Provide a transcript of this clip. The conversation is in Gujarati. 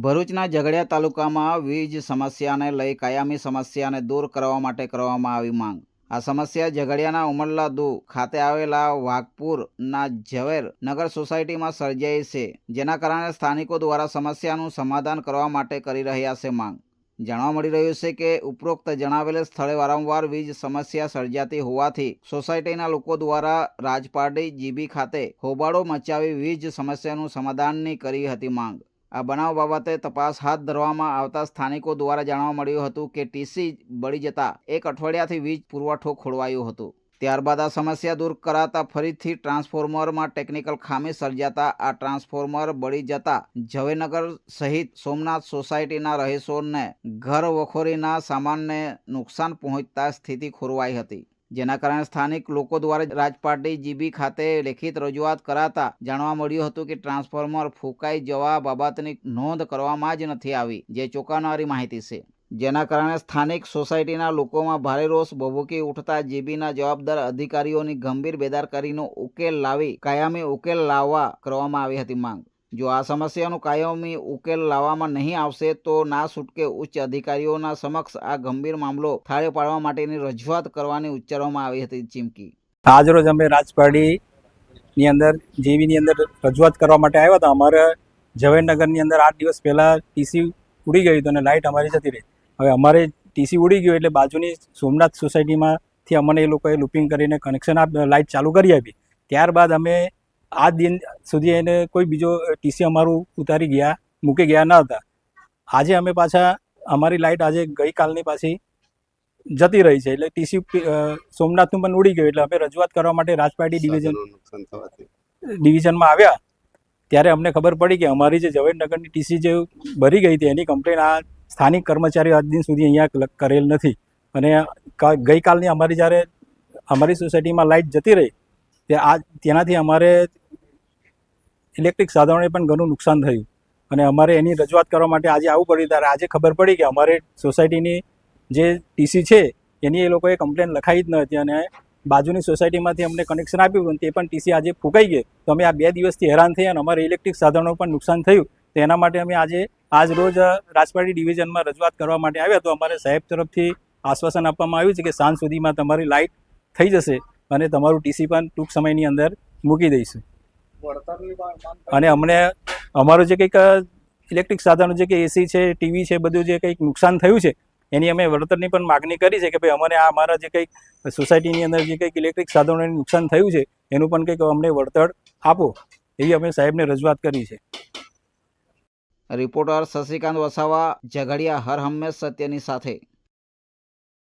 ભરૂચના ઝઘડિયા તાલુકામાં વીજ સમસ્યાને લઈ કાયમી સમસ્યાને દૂર કરવા માટે કરવામાં આવી માંગ। આ સમસ્યા ઝઘડિયાના ઉમરલાદુ ખાતે આવેલા વાઘપુરના ઝવેર નગર સોસાયટીમાં સર્જાઈ છે, જેના કારણે સ્થાનિકો દ્વારા સમસ્યાનું સમાધાન કરવા માટે કરી રહ્યા છે માંગ। જાણવા મળી રહ્યું છે કે ઉપરોક્ત જણાવેલ સ્થળે વારંવાર વીજ સમસ્યા સર્જાતી હોવાથી સોસાયટીના લોકો દ્વારા રાજપારડી જીબી ખાતે હોબાળો મચાવી વીજ સમસ્યાનું સમાધાનની કરી હતી માંગ। આ બનાવ બાબતે તપાસ હાથ ધરવામાં આવતા સ્થાનિકો દ્વારા જાણવા મળ્યું હતું કે ટીસી બળી જતા 1 અઠવાડિયાથી વીજ પુરવઠો ખોરવાયો હતો। ત્યારબાદ આ સમસ્યા દૂર કરાતા ફરીથી ટ્રાન્સફોર્મરમાં ટેકનિકલ ખામી સર્જાતા આ ટ્રાન્સફોર્મર બળી જતા ઝવેરનગર સહિત સોમનાથ સોસાયટીના રહીશોને ઘર વખોરીના સામાનને નુકસાન પહોંચતા સ્થિતિ ખોરવાઈ હતી, જેના કારણે સ્થાનિક લોકો દ્વારા રાજપારડી જીબી ખાતે લેખિત રજૂઆત કરાતા જાણવા મળ્યું હતું કે ટ્રાન્સફોર્મર ફૂંકાઈ જવા બાબતની નોંધ કરવામાં જ નથી આવી, જે ચોંકાવનારી માહિતી છે। જેના કારણે સ્થાનિક સોસાયટીના લોકોમાં ભારે રોષ ભભૂકી ઉઠતા જીબીના જવાબદાર અધિકારીઓની ગંભીર બેદરકારીનો ઉકેલ લાવી કાયમી ઉકેલ લાવવા કરવામાં આવી હતી માંગ। જો આ સમસ્યાનો કાયમી ઉકેલ લાવવામાં નહીં આવશે તો ના છૂટકે ઉચ્ચ અધિકારીઓના સમક્ષ આ ગંભીર મામલો થાળે પાડવા માટેની રજૂઆત કરવાની ઉચ્ચારવામાં આવી હતી ચીમકી। આજરોજ અમે રાજપારડીની અંદર જીબીની અંદર રજૂઆત કરવા માટે આવ્યા હતા। અમારે ઝવેરનગરની અંદર 8 દિવસ પહેલાં ટીસી ઉડી ગયું હતું અને લાઇટ અમારી જતી રહી। હવે અમારે ટીસી ઉડી ગયું એટલે બાજુની સોમનાથ સોસાયટીમાંથી અમને એ લોકોએ લૂપિંગ કરીને કનેક્શન લાઇટ ચાલુ કરી આપી। ત્યારબાદ અમે આ દિન સુધી એને કોઈ બીજો ટીસી અમારું ઉતારી ગયા મૂકી ગયા ન હતા। આજે અમે પાછા અમારી લાઇટ આજે ગઈકાલની પાછી જતી રહી છે, એટલે ટીસી સોમનાથનું પણ ઉડી ગયું। એટલે અમે રજૂઆત કરવા માટે રાજપારડી ડિવિઝનમાં આવ્યા ત્યારે અમને ખબર પડી કે અમારી જે ઝવેરનગરની ટીસી જે ભરી ગઈ હતી એની કમ્પ્લેન આ સ્થાનિક કર્મચારીઓ આજ દિન સુધી અહીંયા કરેલ નથી। અને ગઈકાલની અમારી જ્યારે અમારી સોસાયટીમાં લાઇટ જતી રહી તેનાથી અમારે ઇલેક્ટ્રિક સાધનોને પણ ઘણું નુકસાન થયું અને અમારે એની રજૂઆત કરવા માટે આજે આવવું પડ્યું। ત્યારે આજે ખબર પડી કે અમારે સોસાયટીની જે ટીસી છે એની એ લોકોએ કમ્પ્લેન લખાઈ જ ન હતી અને બાજુની સોસાયટીમાંથી અમને કનેક્શન આપ્યું પણ તે પણ ટીસી આજે ફૂંકાઈ ગઈ। તો અમે આ 2 દિવસથી હેરાન થયા અને અમારે ઇલેક્ટ્રિક સાધનો પણ નુકસાન થયું। તો એના માટે અમે આજ રોજ રાજપારડી ડિવિઝનમાં રજૂઆત કરવા માટે આવ્યા। તો અમારે સાહેબ તરફથી આશ્વાસન આપવામાં આવ્યું છે કે સાંજ સુધીમાં તમારી લાઇટ થઈ જશે અને તમારું ટીસી પણ ટૂંક સમયની અંદર મૂકી દઈશું। અને અમને અમારું જે કંઈક ઇલેક્ટ્રિક સાધનો છે કે એસી છે, ટીવી છે, બધું જે કંઈક નુકસાન થયું છે એની અમે વળતરની પણ માગણી કરી છે કે ભાઈ અમને આ અમારા જે કંઈક સોસાયટીની અંદર જે કંઈક ઇલેક્ટ્રિક સાધનોને નુકસાન થયું છે એનું પણ કંઈક અમને વળતર આપો એવી અમે સાહેબને રજૂઆત કરી છે। રિપોર્ટર શશિકાંત વસાવા, ઝઘડિયા, હર હંમેશ સત્યની સાથે।